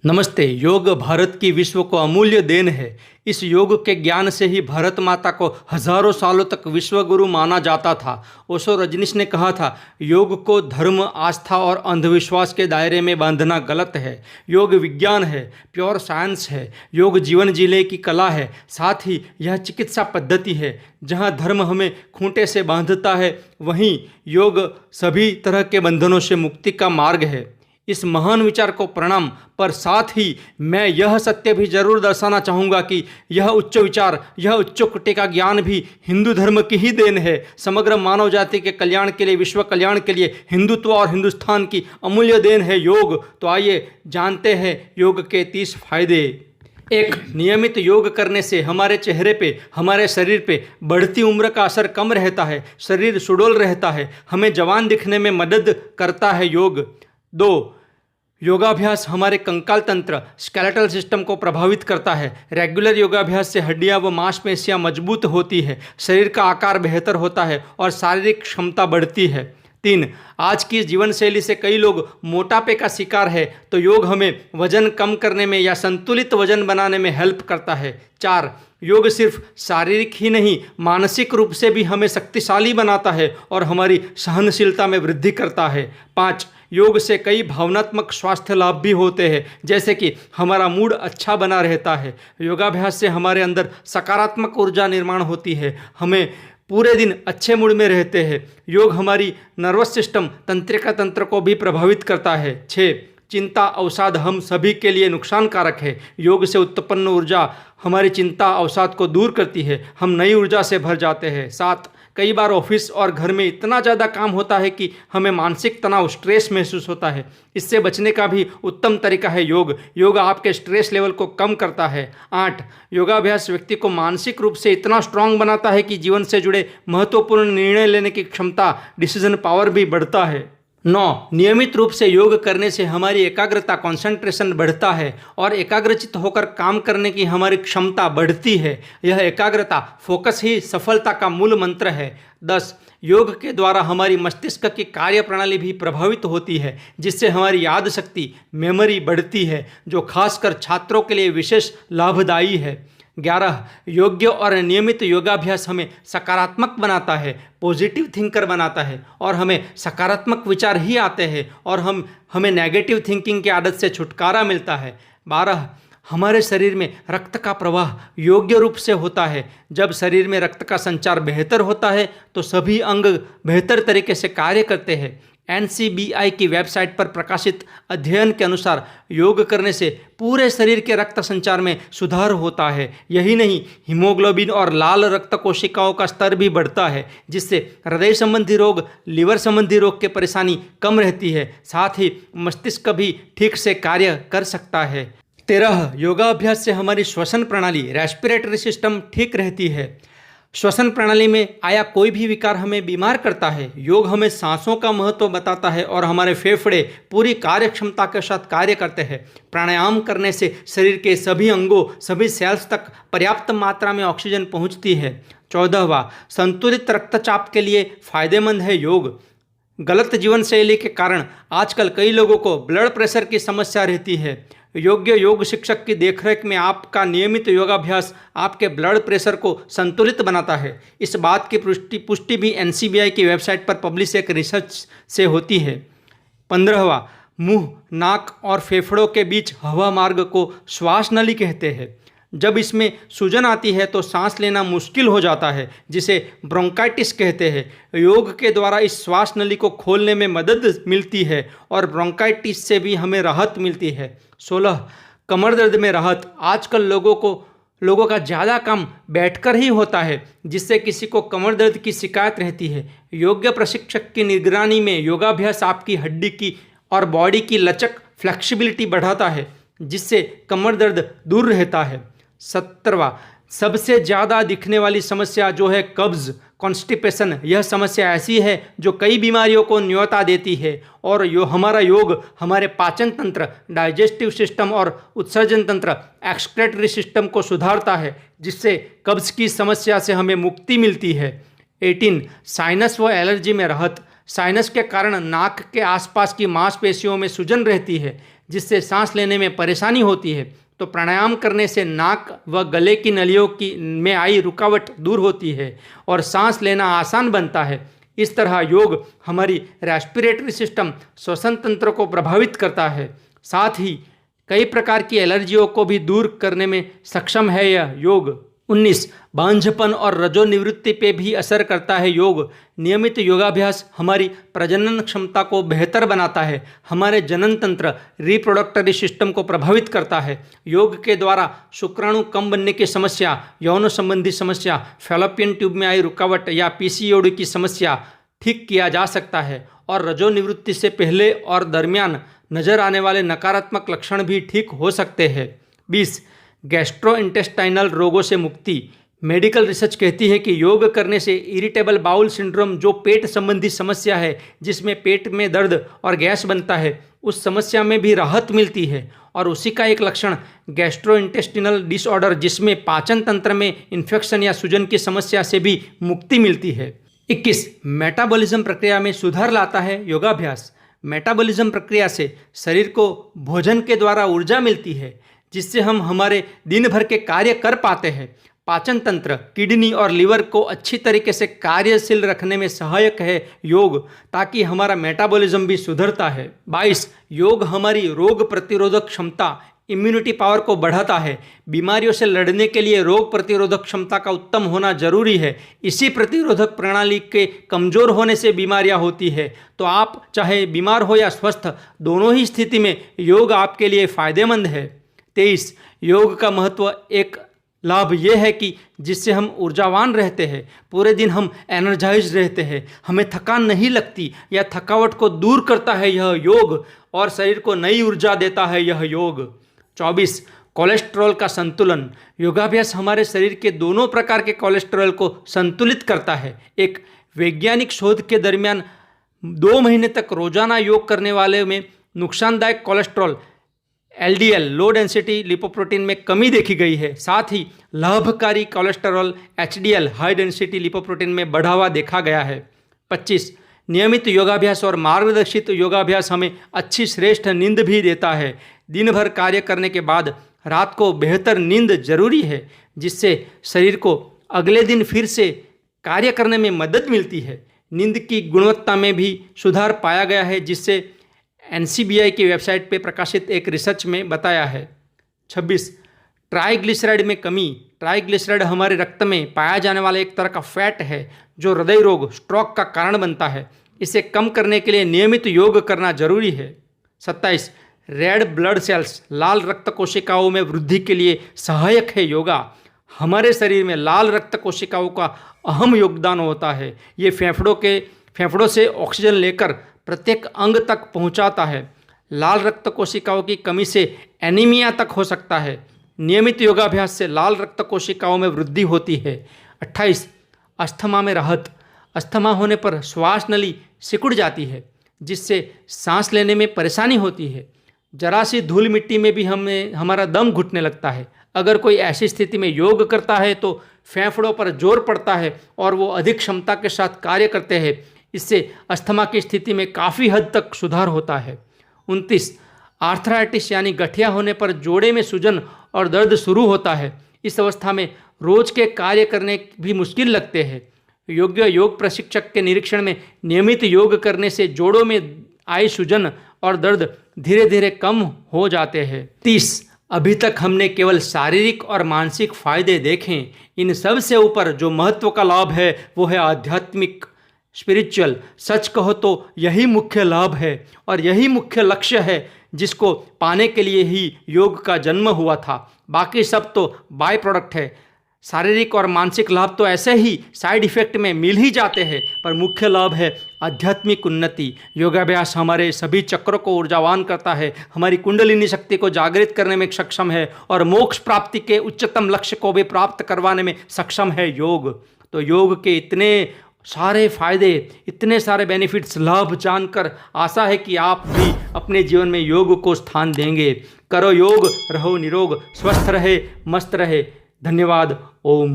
नमस्ते। योग भारत की विश्व को अमूल्य देन है। इस योग के ज्ञान से ही भारत माता को हजारों सालों तक विश्व गुरु माना जाता था। ओशो रजनीश ने कहा था, योग को धर्म, आस्था और अंधविश्वास के दायरे में बांधना गलत है। योग विज्ञान है, प्योर साइंस है। योग जीवन जीने की कला है, साथ ही यह चिकित्सा पद्धति है। जहाँ धर्म हमें खूंटे से बांधता है, वहीं योग सभी तरह के बंधनों से मुक्ति का मार्ग है। इस महान विचार को प्रणाम, पर साथ ही मैं यह सत्य भी जरूर दर्शाना चाहूँगा कि यह उच्च विचार, यह उच्च कोटि का ज्ञान भी हिंदू धर्म की ही देन है। समग्र मानव जाति के कल्याण के लिए, विश्व कल्याण के लिए हिंदुत्व और हिंदुस्तान की अमूल्य देन है योग। तो आइए जानते हैं योग के 30 फायदे। एक, नियमित योग करने से हमारे चेहरे पे, हमारे शरीर पे बढ़ती उम्र का असर कम रहता है। शरीर सुडौल रहता है, हमें जवान दिखने में मदद करता है योग। 2, योगाभ्यास हमारे कंकाल तंत्र, स्केलेटल सिस्टम को प्रभावित करता है। रेगुलर योगाभ्यास से हड्डियां व मांसपेशियां मजबूत होती है, शरीर का आकार बेहतर होता है और शारीरिक क्षमता बढ़ती है। 3, आज की जीवन शैली से कई लोग मोटापे का शिकार है, तो योग हमें वजन कम करने में या संतुलित वजन बनाने में हेल्प करता है। 4, योग सिर्फ शारीरिक ही नहीं, मानसिक रूप से भी हमें शक्तिशाली बनाता है और हमारी सहनशीलता में वृद्धि करता है। 5, योग से कई भावनात्मक स्वास्थ्य लाभ भी होते हैं, जैसे कि हमारा मूड अच्छा बना रहता है। योगाभ्यास से हमारे अंदर सकारात्मक ऊर्जा निर्माण होती है, हमें पूरे दिन अच्छे मूड में रहते हैं। योग हमारी नर्वस सिस्टम, तंत्रिका तंत्र को भी प्रभावित करता है। 6, चिंता अवसाद हम सभी के लिए नुकसानकारक है। योग से उत्पन्न ऊर्जा हमारी चिंता अवसाद को दूर करती है, हम नई ऊर्जा से भर जाते हैं। 7, कई बार ऑफिस और घर में इतना ज़्यादा काम होता है कि हमें मानसिक तनाव, स्ट्रेस महसूस होता है। इससे बचने का भी उत्तम तरीका है योग। योग आपके स्ट्रेस लेवल को कम करता है। 8, योगाभ्यास व्यक्ति को मानसिक रूप से इतना स्ट्रांग बनाता है कि जीवन से जुड़े महत्वपूर्ण निर्णय लेने की क्षमता, डिसीजन पावर भी बढ़ता है। 9, नियमित रूप से योग करने से हमारी एकाग्रता, कंसंट्रेशन बढ़ता है और एकाग्रचित होकर काम करने की हमारी क्षमता बढ़ती है। यह एकाग्रता, फोकस ही सफलता का मूल मंत्र है। 10, योग के द्वारा हमारी मस्तिष्क की कार्य प्रणाली भी प्रभावित होती है, जिससे हमारी याद शक्ति, मेमोरी बढ़ती है, जो खासकर छात्रों के लिए विशेष लाभदायी है। 11, योग्य और नियमित योगाभ्यास हमें सकारात्मक बनाता है, पॉजिटिव थिंकर बनाता है और हमें सकारात्मक विचार ही आते हैं और हमें नेगेटिव थिंकिंग की आदत से छुटकारा मिलता है। 12, हमारे शरीर में रक्त का प्रवाह योग्य रूप से होता है। जब शरीर में रक्त का संचार बेहतर होता है तो सभी अंग बेहतर तरीके से कार्य करते हैं। NCBI की वेबसाइट पर प्रकाशित अध्ययन के अनुसार योग करने से पूरे शरीर के रक्त संचार में सुधार होता है। यही नहीं, हीमोग्लोबिन और लाल रक्त कोशिकाओं का स्तर भी बढ़ता है, जिससे हृदय संबंधी रोग, लिवर संबंधी रोग की परेशानी कम रहती है। साथ ही मस्तिष्क भी ठीक से कार्य कर सकता है। 13, योगाभ्यास से हमारी श्वसन प्रणाली, रेस्पिरेटरी सिस्टम ठीक रहती है। श्वसन प्रणाली में आया कोई भी विकार हमें बीमार करता है। योग हमें सांसों का महत्व बताता है और हमारे फेफड़े पूरी कार्यक्षमता के साथ कार्य करते हैं। प्राणायाम करने से शरीर के सभी अंगों, सभी सेल्स तक पर्याप्त मात्रा में ऑक्सीजन पहुंचती है। 14वां, संतुलित रक्तचाप के लिए फायदेमंद है योग। गलत जीवन शैली के कारण आजकल कई लोगों को ब्लड प्रेशर की समस्या रहती है। योग्य योग शिक्षक की देखरेख में आपका नियमित योगाभ्यास आपके ब्लड प्रेशर को संतुलित बनाता है। इस बात की पुष्टि भी NCBI की वेबसाइट पर पब्लिश एक रिसर्च से होती है। 15वां, मुंह, नाक और फेफड़ों के बीच हवा मार्ग को श्वास नली कहते हैं। जब इसमें सूजन आती है तो सांस लेना मुश्किल हो जाता है, जिसे ब्रोंकाइटिस कहते हैं। योग के द्वारा इस श्वास नली को खोलने में मदद मिलती है और ब्रोंकाइटिस से भी हमें राहत मिलती है। 16, कमर दर्द में राहत। आजकल लोगों का ज़्यादा काम बैठकर ही होता है, जिससे किसी को कमर दर्द की शिकायत रहती है। योग्य प्रशिक्षक की निगरानी में योगाभ्यास आपकी हड्डी की और बॉडी की लचक, फ्लेक्सिबिलिटी बढ़ाता है, जिससे कमर दर्द दूर रहता है। 17वां, सबसे ज़्यादा दिखने वाली समस्या जो है कब्ज़, कॉन्स्टिपेशन। यह समस्या ऐसी है जो कई बीमारियों को न्योता देती है और हमारा योग हमारे पाचन तंत्र, डाइजेस्टिव सिस्टम और उत्सर्जन तंत्र, एक्सक्रेटरी सिस्टम को सुधारता है, जिससे कब्ज़ की समस्या से हमें मुक्ति मिलती है। 18, साइनस व एलर्जी में राहत। साइनस के कारण नाक के आसपास की मांसपेशियों में सूजन रहती है, जिससे सांस लेने में परेशानी होती है तो प्राणायाम करने से नाक व गले की नलियों की में आई रुकावट दूर होती है और सांस लेना आसान बनता है। इस तरह योग हमारी रेस्पिरेटरी सिस्टम, श्वसन तंत्र को प्रभावित करता है। साथ ही कई प्रकार की एलर्जियों को भी दूर करने में सक्षम है यह योग। 19 बांझपन और रजोनिवृत्ति पे भी असर करता है योग। नियमित योगाभ्यास हमारी प्रजनन क्षमता को बेहतर बनाता है, हमारे जनन तंत्र रिप्रोडक्टरी सिस्टम को प्रभावित करता है। योग के द्वारा शुक्राणु कम बनने की समस्या, यौन संबंधी समस्या, फैलोपियन ट्यूब में आई रुकावट या पीसीओडी की समस्या ठीक किया जा सकता है और रजोनिवृत्ति से पहले और दरमियान नजर आने वाले नकारात्मक लक्षण भी ठीक हो सकते हैं। 20 गैस्ट्रोइंटेस्टाइनल रोगों से मुक्ति। मेडिकल रिसर्च कहती है कि योग करने से इरिटेबल बाउल सिंड्रोम, जो पेट संबंधी समस्या है जिसमें पेट में दर्द और गैस बनता है, उस समस्या में भी राहत मिलती है। और उसी का एक लक्षण गैस्ट्रोइंटेस्टिनल डिसऑर्डर, जिसमें पाचन तंत्र में इन्फेक्शन या सूजन की समस्या से भी मुक्ति मिलती है। 21 मेटाबॉलिज्म प्रक्रिया में सुधार लाता है योगाभ्यास। मेटाबॉलिज्म प्रक्रिया से शरीर को भोजन के द्वारा ऊर्जा मिलती है, जिससे हम हमारे दिन भर के कार्य कर पाते हैं। पाचन तंत्र, किडनी और लीवर को अच्छी तरीके से कार्यशील रखने में सहायक है योग, ताकि हमारा मेटाबॉलिज्म भी सुधरता है। 22 योग हमारी रोग प्रतिरोधक क्षमता, इम्यूनिटी पावर को बढ़ाता है। बीमारियों से लड़ने के लिए रोग प्रतिरोधक क्षमता का उत्तम होना जरूरी है। इसी प्रतिरोधक प्रणाली के कमज़ोर होने से बीमारियां होती है। तो आप चाहे बीमार हो या स्वस्थ, दोनों ही स्थिति में योग आपके लिए फ़ायदेमंद है। 23 योग का महत्व, एक लाभ यह है कि जिससे हम ऊर्जावान रहते हैं, पूरे दिन हम एनर्जाइज रहते हैं, हमें थकान नहीं लगती या थकावट को दूर करता है यह योग और शरीर को नई ऊर्जा देता है यह योग। 24 कोलेस्ट्रॉल का संतुलन। योगाभ्यास हमारे शरीर के दोनों प्रकार के कोलेस्ट्रॉल को संतुलित करता है। एक वैज्ञानिक शोध के दरमियान 2 महीने तक रोजाना योग करने वाले में नुकसानदायक cholesterol LDL low density lipoprotein में कमी देखी गई है। साथ ही लाभकारी cholesterol HDL high density lipoprotein में बढ़ावा देखा गया है। 25 नियमित योगाभ्यास और मार्गदर्शित योगाभ्यास हमें अच्छी श्रेष्ठ नींद भी देता है। दिन भर कार्य करने के बाद रात को बेहतर नींद जरूरी है, जिससे शरीर को अगले दिन फिर से कार्य करने में मदद मिलती है। नींद की गुणवत्ता में भी सुधार पाया गया है, जिससे NCBI की वेबसाइट पर प्रकाशित एक रिसर्च में बताया है। 26 ट्राइग्लिसराइड में कमी। ट्राइग्लिसराइड हमारे रक्त में पाया जाने वाला एक तरह का फैट है जो हृदय रोग, स्ट्रोक का कारण बनता है। इसे कम करने के लिए नियमित योग करना जरूरी है। 27 रेड ब्लड सेल्स, लाल रक्त कोशिकाओं में वृद्धि के लिए सहायक है योगा। हमारे शरीर में लाल रक्त कोशिकाओं का अहम योगदान होता है। ये फेफड़ों से ऑक्सीजन लेकर प्रत्येक अंग तक पहुंचाता है। लाल रक्त कोशिकाओं की कमी से एनीमिया तक हो सकता है। नियमित योगाभ्यास से लाल रक्त कोशिकाओं में वृद्धि होती है। 28 अस्थमा में राहत। अस्थमा होने पर श्वास नली सिकुड़ जाती है, जिससे सांस लेने में परेशानी होती है। जरा सी धूल मिट्टी में भी हमारा दम घुटने लगता है। अगर कोई ऐसी स्थिति में योग करता है तो फेफड़ों पर जोर पड़ता है और वो अधिक क्षमता के साथ कार्य करते हैं। इससे अस्थमा की स्थिति में काफ़ी हद तक सुधार होता है। 29 आर्थराइटिस यानी गठिया होने पर जोड़े में सूजन और दर्द शुरू होता है। इस अवस्था में रोज के कार्य करने भी मुश्किल लगते हैं। योग्य योग प्रशिक्षक के निरीक्षण में नियमित योग करने से जोड़ों में आई सूजन और दर्द धीरे धीरे कम हो जाते हैं। 30 अभी तक हमने केवल शारीरिक और मानसिक फायदे देखे। इन सब से ऊपर जो महत्व का लाभ है वो है आध्यात्मिक, स्पिरिचुअल। सच कहो तो यही मुख्य लाभ है और यही मुख्य लक्ष्य है जिसको पाने के लिए ही योग का जन्म हुआ था। बाकी सब तो बाय प्रोडक्ट है। शारीरिक और मानसिक लाभ तो ऐसे ही साइड इफेक्ट में मिल ही जाते हैं, पर मुख्य लाभ है आध्यात्मिक उन्नति। योगाभ्यास हमारे सभी चक्रों को ऊर्जावान करता है, हमारी कुंडलिनी शक्ति को जागृत करने में सक्षम है और मोक्ष प्राप्ति के उच्चतम लक्ष्य को भी प्राप्त करवाने में सक्षम है योग। तो योग के इतने सारे फायदे, इतने सारे बेनिफिट्स, लाभ जानकर आशा है कि आप भी अपने जीवन में योग को स्थान देंगे। करो योग, रहो निरोग, स्वस्थ रहे, मस्त रहे। धन्यवाद। ओम।